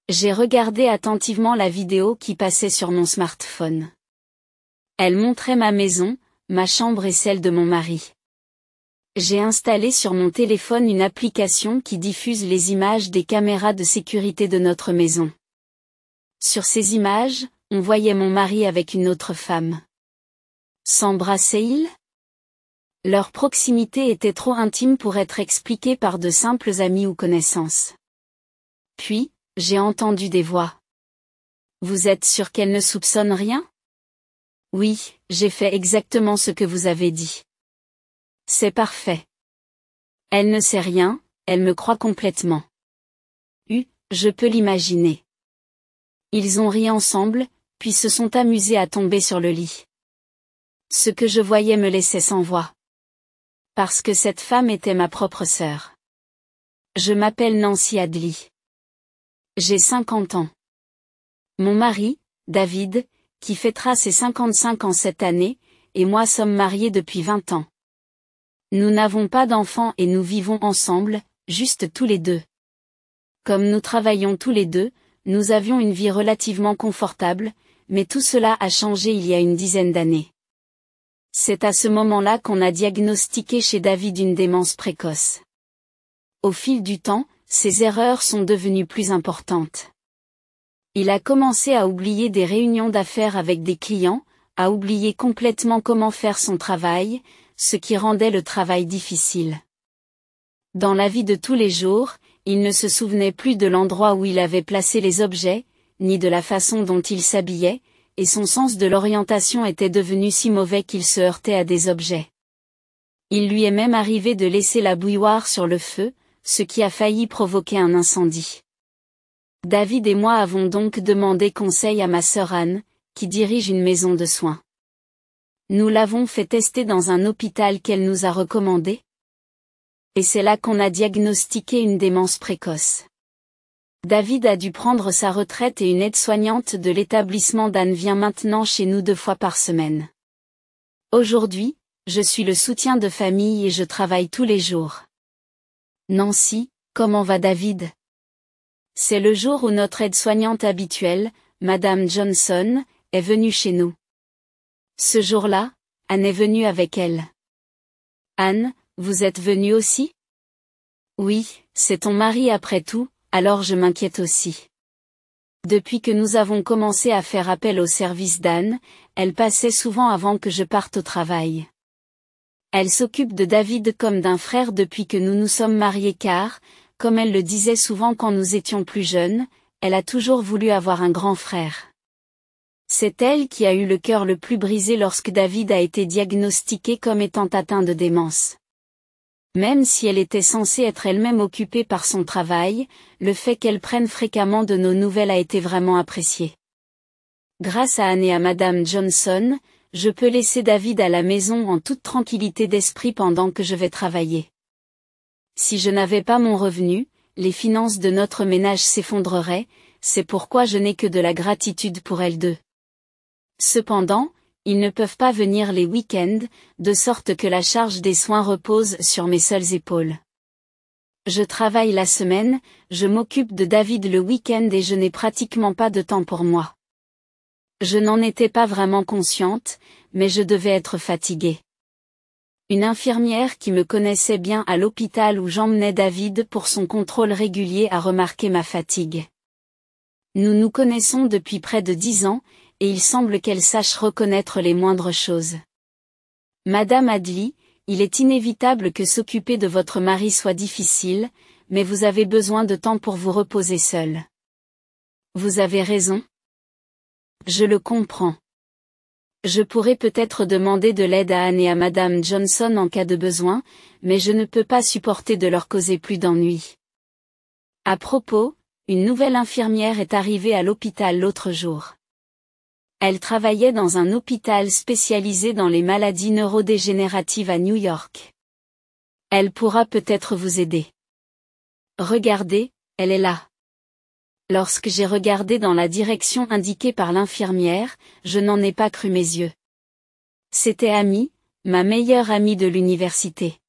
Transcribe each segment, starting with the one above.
J'ai regardé attentivement la vidéo qui passait sur mon smartphone. Elle montrait ma maison, ma chambre et celle de mon mari. J'ai installé sur mon téléphone une application qui diffuse les images des caméras de sécurité de notre maison. Sur ces images, on voyait mon mari avec une autre femme. S'embrassaient-ils? Leur proximité était trop intime pour être expliquée par de simples amis ou connaissances. Puis, j'ai entendu des voix. Vous êtes sûr qu'elle ne soupçonne rien? Oui, j'ai fait exactement ce que vous avez dit. C'est parfait. Elle ne sait rien, elle me croit complètement. Je peux l'imaginer. Ils ont ri ensemble, puis se sont amusés à tomber sur le lit. Ce que je voyais me laissait sans voix. Parce que cette femme était ma propre sœur. Je m'appelle Nancy Adley. J'ai 50 ans. Mon mari, David, qui fêtera ses 55 ans cette année, et moi sommes mariés depuis 20 ans. Nous n'avons pas d'enfants et nous vivons ensemble, juste tous les deux. Comme nous travaillons tous les deux, nous avions une vie relativement confortable, mais tout cela a changé il y a une dizaine d'années. C'est à ce moment-là qu'on a diagnostiqué chez David une démence précoce. Au fil du temps, ses erreurs sont devenues plus importantes. Il a commencé à oublier des réunions d'affaires avec des clients, à oublier complètement comment faire son travail, ce qui rendait le travail difficile. Dans la vie de tous les jours, il ne se souvenait plus de l'endroit où il avait placé les objets, ni de la façon dont il s'habillait, et son sens de l'orientation était devenu si mauvais qu'il se heurtait à des objets. Il lui est même arrivé de laisser la bouilloire sur le feu, ce qui a failli provoquer un incendie. David et moi avons donc demandé conseil à ma sœur Anne, qui dirige une maison de soins. Nous l'avons fait tester dans un hôpital qu'elle nous a recommandé. Et c'est là qu'on a diagnostiqué une démence précoce. David a dû prendre sa retraite et une aide-soignante de l'établissement d'Anne vient maintenant chez nous 2 fois par semaine. Aujourd'hui, je suis le soutien de famille et je travaille tous les jours. Nancy, comment va David? C'est le jour où notre aide-soignante habituelle, Madame Johnson, est venue chez nous. Ce jour-là, Anne est venue avec elle. Anne, vous êtes venue aussi? Oui, c'est ton mari après tout, alors je m'inquiète aussi. Depuis que nous avons commencé à faire appel au service d'Anne, elle passait souvent avant que je parte au travail. Elle s'occupe de David comme d'un frère depuis que nous nous sommes mariés car, comme elle le disait souvent quand nous étions plus jeunes, elle a toujours voulu avoir un grand frère. C'est elle qui a eu le cœur le plus brisé lorsque David a été diagnostiqué comme étant atteint de démence. Même si elle était censée être elle-même occupée par son travail, le fait qu'elle prenne fréquemment de nos nouvelles a été vraiment apprécié. Grâce à Anne et à Madame Johnson, je peux laisser David à la maison en toute tranquillité d'esprit pendant que je vais travailler. Si je n'avais pas mon revenu, les finances de notre ménage s'effondreraient, c'est pourquoi je n'ai que de la gratitude pour elles deux. Cependant, ils ne peuvent pas venir les week-ends, de sorte que la charge des soins repose sur mes seules épaules. Je travaille la semaine, je m'occupe de David le week-end et je n'ai pratiquement pas de temps pour moi. Je n'en étais pas vraiment consciente, mais je devais être fatiguée. Une infirmière qui me connaissait bien à l'hôpital où j'emmenais David pour son contrôle régulier a remarqué ma fatigue. Nous nous connaissons depuis près de 10 ans, et il semble qu'elle sache reconnaître les moindres choses. Madame Adley, il est inévitable que s'occuper de votre mari soit difficile, mais vous avez besoin de temps pour vous reposer seule. Vous avez raison. Je le comprends. Je pourrais peut-être demander de l'aide à Anne et à Madame Johnson en cas de besoin, mais je ne peux pas supporter de leur causer plus d'ennuis. À propos, une nouvelle infirmière est arrivée à l'hôpital l'autre jour. Elle travaillait dans un hôpital spécialisé dans les maladies neurodégénératives à New York. Elle pourra peut-être vous aider. Regardez, elle est là. Lorsque j'ai regardé dans la direction indiquée par l'infirmière, je n'en ai pas cru mes yeux. C'était Amy, ma meilleure amie de l'université.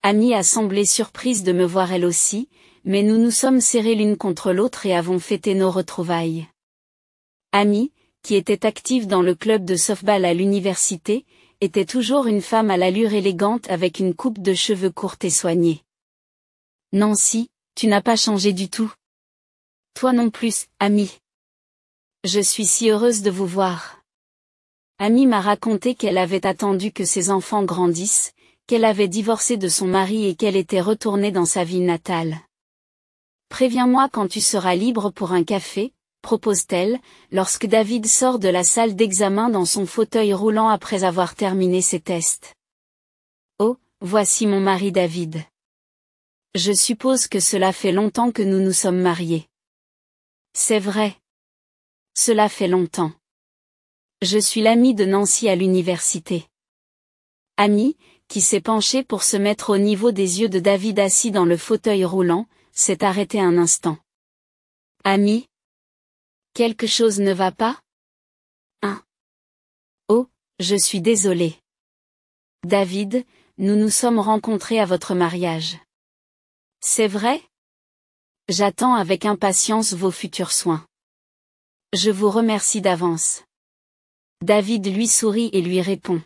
Amy a semblé surprise de me voir elle aussi, mais nous nous sommes serrés l'une contre l'autre et avons fêté nos retrouvailles. Amy, qui était active dans le club de softball à l'université, était toujours une femme à l'allure élégante avec une coupe de cheveux courte et soignée. Nancy, tu n'as pas changé du tout. Toi non plus, Amy. Je suis si heureuse de vous voir. Amy m'a raconté qu'elle avait attendu que ses enfants grandissent, qu'elle avait divorcé de son mari et qu'elle était retournée dans sa ville natale. Préviens-moi quand tu seras libre pour un café, propose-t-elle, lorsque David sort de la salle d'examen dans son fauteuil roulant après avoir terminé ses tests. Oh, voici mon mari David. Je suppose que cela fait longtemps que nous nous sommes mariés. C'est vrai. Cela fait longtemps. Je suis l'amie de Nancy à l'université. Amy, qui s'est penchée pour se mettre au niveau des yeux de David assis dans le fauteuil roulant, s'est arrêtée un instant. Amy? Quelque chose ne va pas? Hein? Oh, je suis désolée. David, nous nous sommes rencontrés à votre mariage. C'est vrai? J'attends avec impatience vos futurs soins. Je vous remercie d'avance. David lui sourit et lui répond.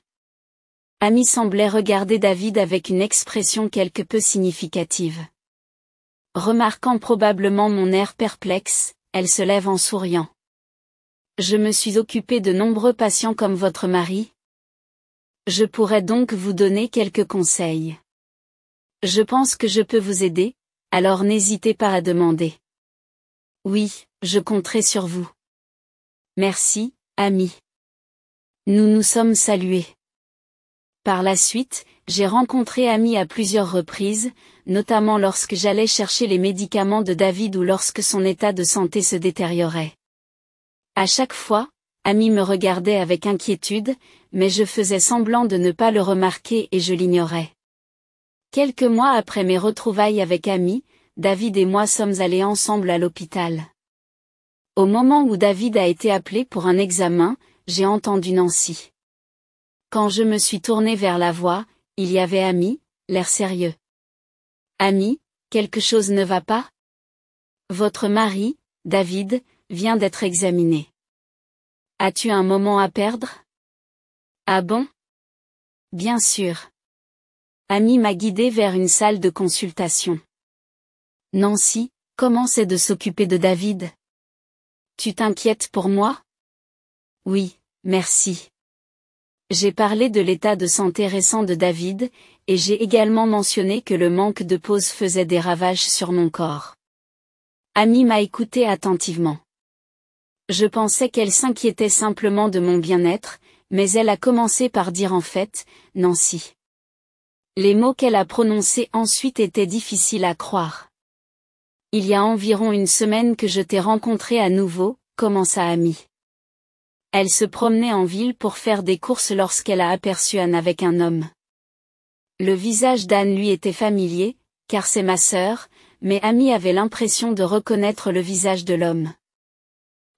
Amy semblait regarder David avec une expression quelque peu significative. Remarquant probablement mon air perplexe, elle se lève en souriant. Je me suis occupée de nombreux patients comme votre mari. Je pourrais donc vous donner quelques conseils. Je pense que je peux vous aider, alors n'hésitez pas à demander. Oui, je compterai sur vous. Merci, Amy. Nous nous sommes salués. Par la suite, j'ai rencontré Amy à plusieurs reprises, notamment lorsque j'allais chercher les médicaments de David ou lorsque son état de santé se détériorait. À chaque fois, Amy me regardait avec inquiétude, mais je faisais semblant de ne pas le remarquer et je l'ignorais. Quelques mois après mes retrouvailles avec Amy, David et moi sommes allés ensemble à l'hôpital. Au moment où David a été appelé pour un examen, j'ai entendu Nancy. Quand je me suis tournée vers la voix, il y avait Amy, l'air sérieux. Amy, quelque chose ne va pas? Votre mari, David, vient d'être examiné. As-tu un moment à perdre? Ah bon? Bien sûr. Amy m'a guidée vers une salle de consultation. Nancy, comment c'est de s'occuper de David? Tu t'inquiètes pour moi? Oui, merci. J'ai parlé de l'état de santé récent de David, et j'ai également mentionné que le manque de pause faisait des ravages sur mon corps. Amy m'a écouté attentivement. Je pensais qu'elle s'inquiétait simplement de mon bien-être, mais elle a commencé par dire en fait, Nancy. Les mots qu'elle a prononcés ensuite étaient difficiles à croire. Il y a environ une semaine que je t'ai rencontré à nouveau, commença Amy. Elle se promenait en ville pour faire des courses lorsqu'elle a aperçu Anne avec un homme. Le visage d'Anne lui était familier, car c'est ma sœur, mais Amy avait l'impression de reconnaître le visage de l'homme.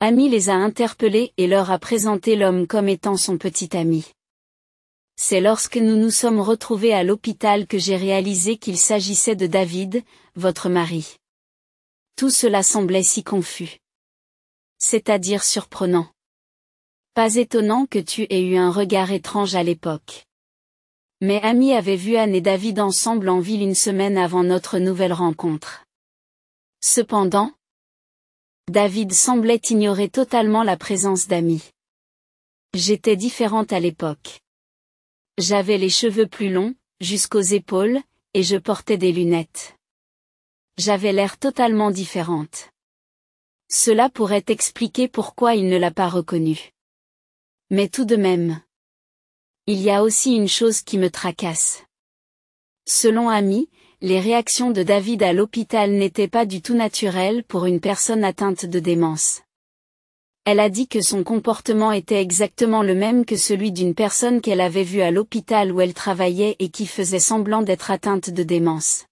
Amy les a interpellés et leur a présenté l'homme comme étant son petit ami. C'est lorsque nous nous sommes retrouvés à l'hôpital que j'ai réalisé qu'il s'agissait de David, votre mari. Tout cela semblait si confus. C'est-à-dire surprenant. Pas étonnant que tu aies eu un regard étrange à l'époque. Mais Amy avait vu Anne et David ensemble en ville une semaine avant notre nouvelle rencontre. Cependant, David semblait ignorer totalement la présence d'Amy. J'étais différente à l'époque. J'avais les cheveux plus longs, jusqu'aux épaules, et je portais des lunettes. J'avais l'air totalement différente. Cela pourrait expliquer pourquoi il ne l'a pas reconnue. Mais tout de même. Il y a aussi une chose qui me tracasse. Selon Amy, les réactions de David à l'hôpital n'étaient pas du tout naturelles pour une personne atteinte de démence. Elle a dit que son comportement était exactement le même que celui d'une personne qu'elle avait vue à l'hôpital où elle travaillait et qui faisait semblant d'être atteinte de démence.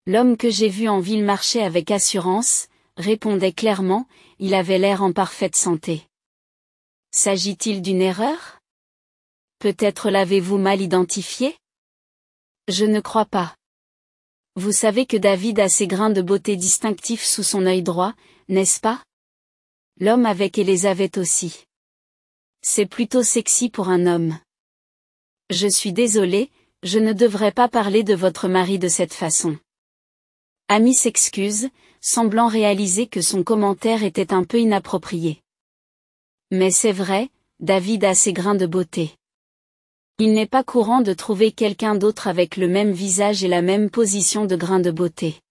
L'homme que j'ai vu en ville marcher avec assurance, répondait clairement, il avait l'air en parfaite santé. S'agit-il d'une erreur? Peut-être l'avez-vous mal identifié? Je ne crois pas. Vous savez que David a ses grains de beauté distinctifs sous son œil droit, n'est-ce pas? L'homme avec Élisabeth aussi. C'est plutôt sexy pour un homme. Je suis désolée, je ne devrais pas parler de votre mari de cette façon. Amy s'excuse, semblant réaliser que son commentaire était un peu inapproprié. Mais c'est vrai, David a ses grains de beauté. Il n'est pas courant de trouver quelqu'un d'autre avec le même visage et la même position de grains de beauté.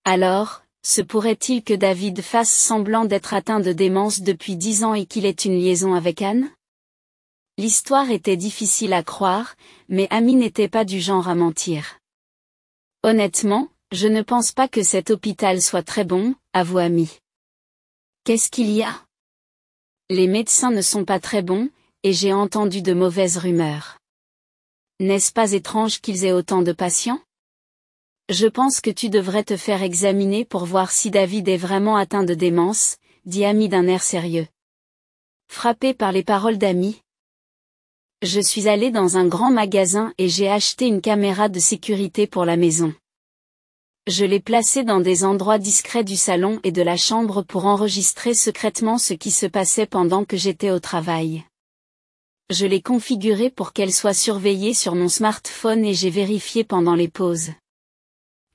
Alors, se pourrait-il que David fasse semblant d'être atteint de démence depuis 10 ans et qu'il ait une liaison avec Anne? L'histoire était difficile à croire, mais Amy n'était pas du genre à mentir. Honnêtement, je ne pense pas que cet hôpital soit très bon, avoue Amy. Qu'est-ce qu'il y a? Les médecins ne sont pas très bons, et j'ai entendu de mauvaises rumeurs. N'est-ce pas étrange qu'ils aient autant de patients? Je pense que tu devrais te faire examiner pour voir si David est vraiment atteint de démence, dit Amy d'un air sérieux. Frappé par les paroles d'Amy. Je suis allée dans un grand magasin et j'ai acheté une caméra de sécurité pour la maison. Je l'ai placée dans des endroits discrets du salon et de la chambre pour enregistrer secrètement ce qui se passait pendant que j'étais au travail. Je l'ai configurée pour qu'elle soit surveillée sur mon smartphone et j'ai vérifié pendant les pauses.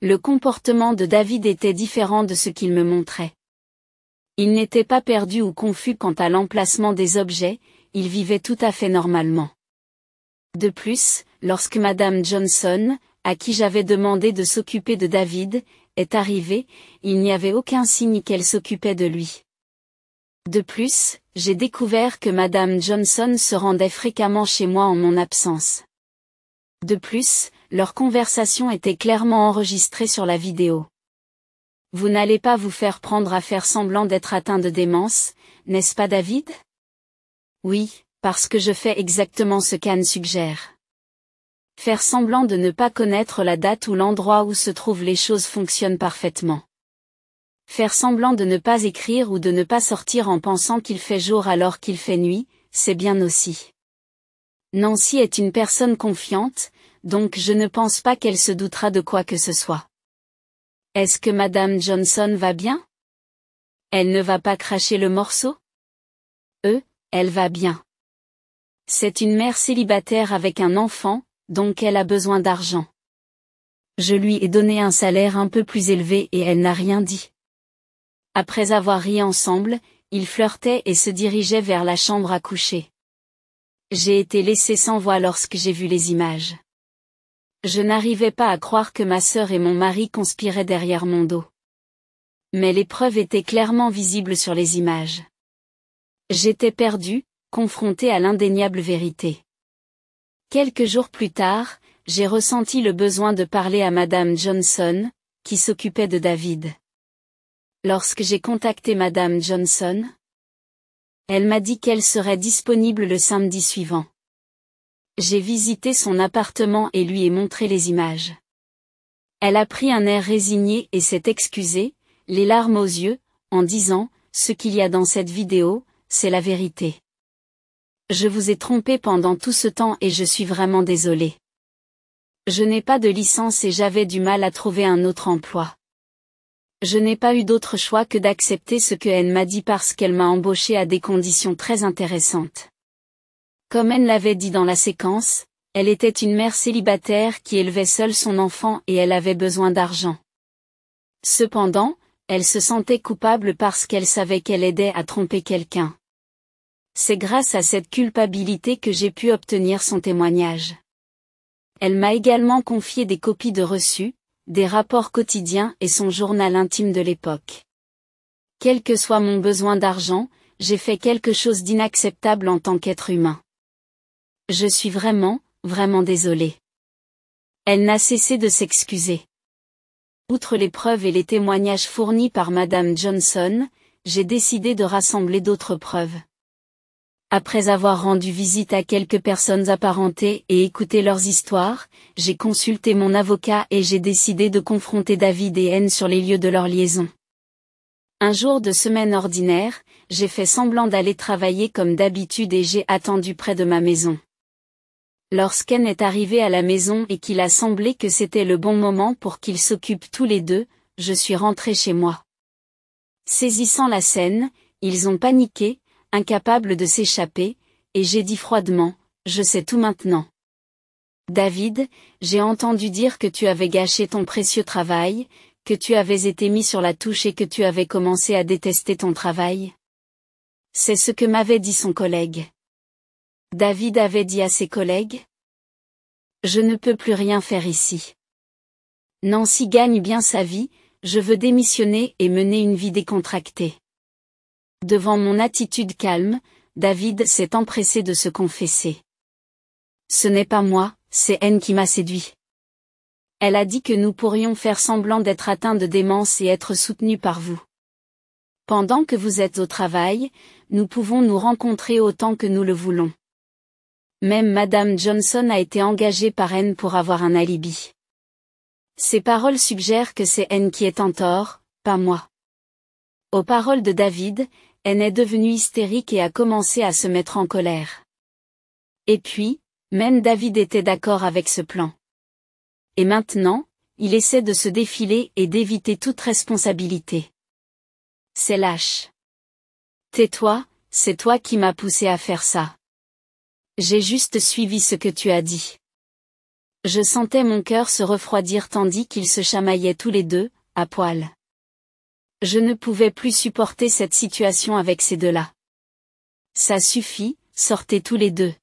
Le comportement de David était différent de ce qu'il me montrait. Il n'était pas perdu ou confus quant à l'emplacement des objets, il vivait tout à fait normalement. De plus, lorsque Madame Johnson, à qui j'avais demandé de s'occuper de David, est arrivée, il n'y avait aucun signe qu'elle s'occupait de lui. De plus, j'ai découvert que Madame Johnson se rendait fréquemment chez moi en mon absence. De plus, leur conversation était clairement enregistrée sur la vidéo. Vous n'allez pas vous faire prendre à faire semblant d'être atteint de démence, n'est-ce pas David? Oui, parce que je fais exactement ce qu'Anne suggère. Faire semblant de ne pas connaître la date ou l'endroit où se trouvent les choses fonctionne parfaitement. Faire semblant de ne pas écrire ou de ne pas sortir en pensant qu'il fait jour alors qu'il fait nuit, c'est bien aussi. Nancy est une personne confiante, donc je ne pense pas qu'elle se doutera de quoi que ce soit. Est-ce que Madame Johnson va bien? Elle ne va pas cracher le morceau? Elle va bien. C'est une mère célibataire avec un enfant, donc elle a besoin d'argent. Je lui ai donné un salaire un peu plus élevé et elle n'a rien dit. Après avoir ri ensemble, ils flirtaient et se dirigeaient vers la chambre à coucher. J'ai été laissée sans voix lorsque j'ai vu les images. Je n'arrivais pas à croire que ma sœur et mon mari conspiraient derrière mon dos. Mais les preuves étaient clairement visibles sur les images. J'étais perdue, confrontée à l'indéniable vérité. Quelques jours plus tard, j'ai ressenti le besoin de parler à Madame Johnson, qui s'occupait de David. Lorsque j'ai contacté Madame Johnson, elle m'a dit qu'elle serait disponible le samedi suivant. J'ai visité son appartement et lui ai montré les images. Elle a pris un air résigné et s'est excusée, les larmes aux yeux, en disant « Ce qu'il y a dans cette vidéo, c'est la vérité. Je vous ai trompé pendant tout ce temps et je suis vraiment désolée. Je n'ai pas de licence et j'avais du mal à trouver un autre emploi. Je n'ai pas eu d'autre choix que d'accepter ce que Anne m'a dit parce qu'elle m'a embauchée à des conditions très intéressantes. Comme Anne l'avait dit dans la séquence, elle était une mère célibataire qui élevait seule son enfant et elle avait besoin d'argent. Cependant, elle se sentait coupable parce qu'elle savait qu'elle aidait à tromper quelqu'un. C'est grâce à cette culpabilité que j'ai pu obtenir son témoignage. Elle m'a également confié des copies de reçus, des rapports quotidiens et son journal intime de l'époque. Quel que soit mon besoin d'argent, j'ai fait quelque chose d'inacceptable en tant qu'être humain. Je suis vraiment, vraiment désolée. Elle n'a cessé de s'excuser. Outre les preuves et les témoignages fournis par Madame Johnson, j'ai décidé de rassembler d'autres preuves. Après avoir rendu visite à quelques personnes apparentées et écouté leurs histoires, j'ai consulté mon avocat et j'ai décidé de confronter David et Anne sur les lieux de leur liaison. Un jour de semaine ordinaire, j'ai fait semblant d'aller travailler comme d'habitude et j'ai attendu près de ma maison. Lorsqu'Anne est arrivée à la maison et qu'il a semblé que c'était le bon moment pour qu'ils s'occupent tous les deux, je suis rentrée chez moi. Saisissant la scène, ils ont paniqué, incapables de s'échapper, et j'ai dit froidement, je sais tout maintenant. David, j'ai entendu dire que tu avais gâché ton précieux travail, que tu avais été mis sur la touche et que tu avais commencé à détester ton travail. C'est ce que m'avait dit son collègue. David avait dit à ses collègues. Je ne peux plus rien faire ici. Nancy gagne bien sa vie, je veux démissionner et mener une vie décontractée. Devant mon attitude calme, David s'est empressé de se confesser. Ce n'est pas moi, c'est Anne qui m'a séduit. Elle a dit que nous pourrions faire semblant d'être atteints de démence et être soutenus par vous. Pendant que vous êtes au travail, nous pouvons nous rencontrer autant que nous le voulons. Même Madame Johnson a été engagée par Anne pour avoir un alibi. Ces paroles suggèrent que c'est Anne qui est en tort, pas moi. Aux paroles de David, Anne est devenue hystérique et a commencé à se mettre en colère. Et puis, même David était d'accord avec ce plan. Et maintenant, il essaie de se défiler et d'éviter toute responsabilité. C'est lâche. Tais-toi, c'est toi qui m'as poussé à faire ça. J'ai juste suivi ce que tu as dit. Je sentais mon cœur se refroidir tandis qu'ils se chamaillaient tous les deux, à poil. Je ne pouvais plus supporter cette situation avec ces deux-là. Ça suffit, sortez tous les deux.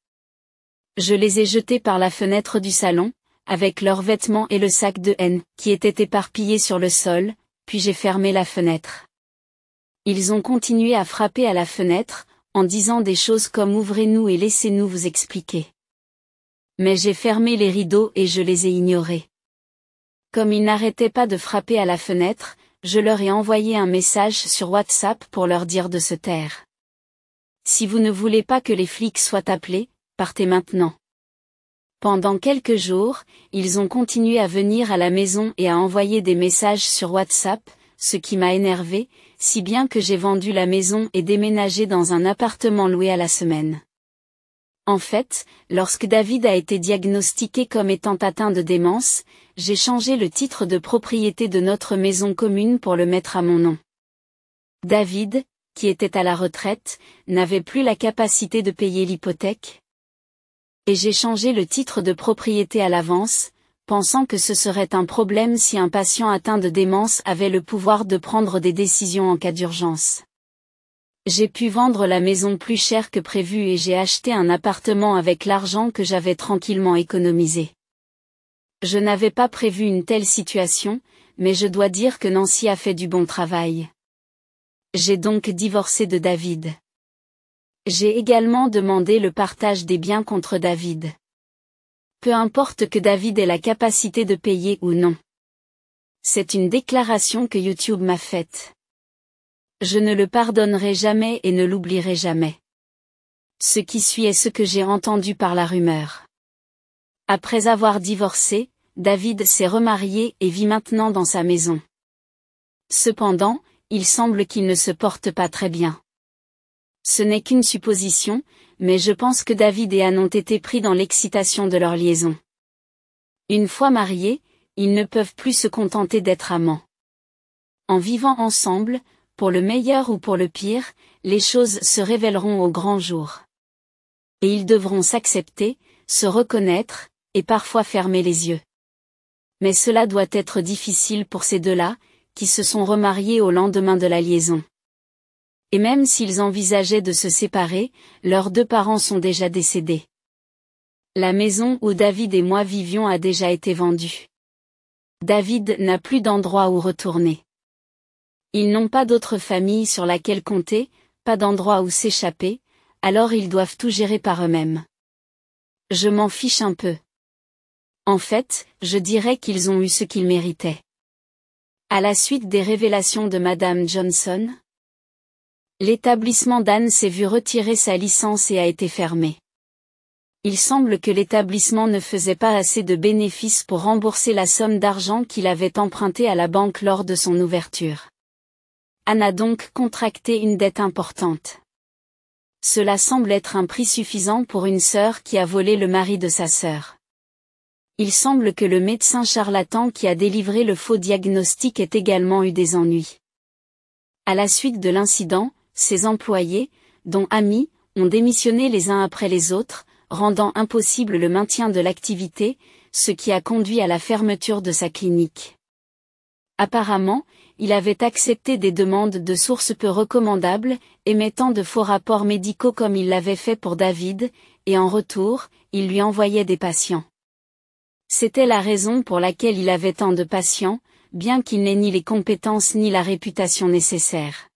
Je les ai jetés par la fenêtre du salon, avec leurs vêtements et le sac de Anne, qui était éparpillé sur le sol, puis j'ai fermé la fenêtre. Ils ont continué à frapper à la fenêtre, en disant des choses comme « Ouvrez-nous et laissez-nous vous expliquer ». Mais j'ai fermé les rideaux et je les ai ignorés. Comme ils n'arrêtaient pas de frapper à la fenêtre, je leur ai envoyé un message sur WhatsApp pour leur dire de se taire. Si vous ne voulez pas que les flics soient appelés, partez maintenant. Pendant quelques jours, ils ont continué à venir à la maison et à envoyer des messages sur WhatsApp, ce qui m'a énervé, si bien que j'ai vendu la maison et déménagé dans un appartement loué à la semaine. En fait, lorsque David a été diagnostiqué comme étant atteint de démence, j'ai changé le titre de propriété de notre maison commune pour le mettre à mon nom. David, qui était à la retraite, n'avait plus la capacité de payer l'hypothèque. Et j'ai changé le titre de propriété à l'avance, pensant que ce serait un problème si un patient atteint de démence avait le pouvoir de prendre des décisions en cas d'urgence. J'ai pu vendre la maison plus cher que prévu et j'ai acheté un appartement avec l'argent que j'avais tranquillement économisé. Je n'avais pas prévu une telle situation, mais je dois dire que Nancy a fait du bon travail. J'ai donc divorcé de David. J'ai également demandé le partage des biens contre David. Peu importe que David ait la capacité de payer ou non. C'est une déclaration que YouTube m'a faite. Je ne le pardonnerai jamais et ne l'oublierai jamais. Ce qui suit est ce que j'ai entendu par la rumeur. Après avoir divorcé, David s'est remarié et vit maintenant dans sa maison. Cependant, il semble qu'il ne se porte pas très bien. Ce n'est qu'une supposition, mais je pense que David et Anne ont été pris dans l'excitation de leur liaison. Une fois mariés, ils ne peuvent plus se contenter d'être amants. En vivant ensemble, pour le meilleur ou pour le pire, les choses se révéleront au grand jour. Et ils devront s'accepter, se reconnaître, et parfois fermer les yeux. Mais cela doit être difficile pour ces deux-là, qui se sont remariés au lendemain de la liaison. Et même s'ils envisageaient de se séparer, leurs deux parents sont déjà décédés. La maison où David et moi vivions a déjà été vendue. David n'a plus d'endroit où retourner. Ils n'ont pas d'autre famille sur laquelle compter, pas d'endroit où s'échapper, alors ils doivent tout gérer par eux-mêmes. Je m'en fiche un peu. En fait, je dirais qu'ils ont eu ce qu'ils méritaient. À la suite des révélations de Madame Johnson, l'établissement d'Anne s'est vu retirer sa licence et a été fermé. Il semble que l'établissement ne faisait pas assez de bénéfices pour rembourser la somme d'argent qu'il avait empruntée à la banque lors de son ouverture. Anne a donc contracté une dette importante. Cela semble être un prix suffisant pour une sœur qui a volé le mari de sa sœur. Il semble que le médecin charlatan qui a délivré le faux diagnostic ait également eu des ennuis. À la suite de l'incident, ses employés, dont Amy, ont démissionné les uns après les autres, rendant impossible le maintien de l'activité, ce qui a conduit à la fermeture de sa clinique. Apparemment, il avait accepté des demandes de sources peu recommandables, émettant de faux rapports médicaux comme il l'avait fait pour David, et en retour, il lui envoyait des patients. C'était la raison pour laquelle il avait tant de patients, bien qu'il n'ait ni les compétences ni la réputation nécessaires.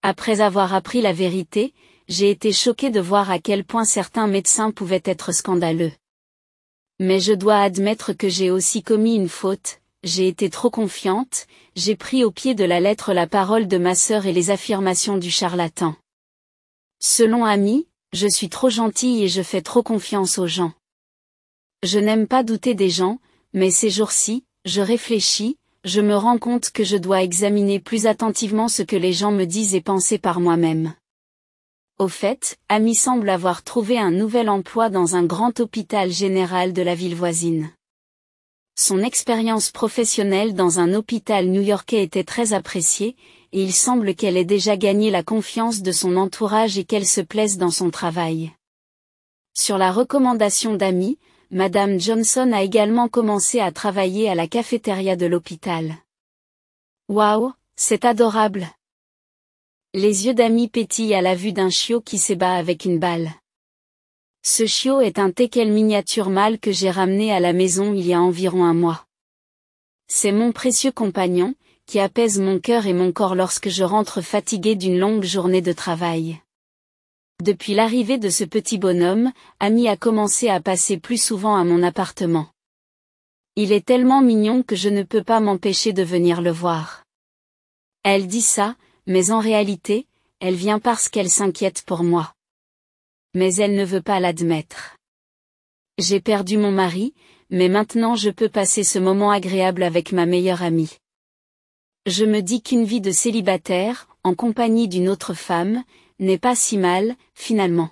Après avoir appris la vérité, j'ai été choquée de voir à quel point certains médecins pouvaient être scandaleux. Mais je dois admettre que j'ai aussi commis une faute, j'ai été trop confiante, j'ai pris au pied de la lettre la parole de ma sœur et les affirmations du charlatan. Selon Amy, je suis trop gentille et je fais trop confiance aux gens. Je n'aime pas douter des gens, mais ces jours-ci, je réfléchis, je me rends compte que je dois examiner plus attentivement ce que les gens me disent et penser par moi-même. Au fait, Amy semble avoir trouvé un nouvel emploi dans un grand hôpital général de la ville voisine. Son expérience professionnelle dans un hôpital new-yorkais était très appréciée, et il semble qu'elle ait déjà gagné la confiance de son entourage et qu'elle se plaise dans son travail. Sur la recommandation d'Amy, Madame Johnson a également commencé à travailler à la cafétéria de l'hôpital. Waouh, c'est adorable! Les yeux d'Amy pétillent à la vue d'un chiot qui s'ébat avec une balle. Ce chiot est un teckel miniature mâle que j'ai ramené à la maison il y a environ un mois. C'est mon précieux compagnon, qui apaise mon cœur et mon corps lorsque je rentre fatiguée d'une longue journée de travail. Depuis l'arrivée de ce petit bonhomme, Amy a commencé à passer plus souvent à mon appartement. Il est tellement mignon que je ne peux pas m'empêcher de venir le voir. Elle dit ça, mais en réalité, elle vient parce qu'elle s'inquiète pour moi. Mais elle ne veut pas l'admettre. J'ai perdu mon mari, mais maintenant je peux passer ce moment agréable avec ma meilleure amie. Je me dis qu'une vie de célibataire, en compagnie d'une autre femme, n'est pas si mal, finalement.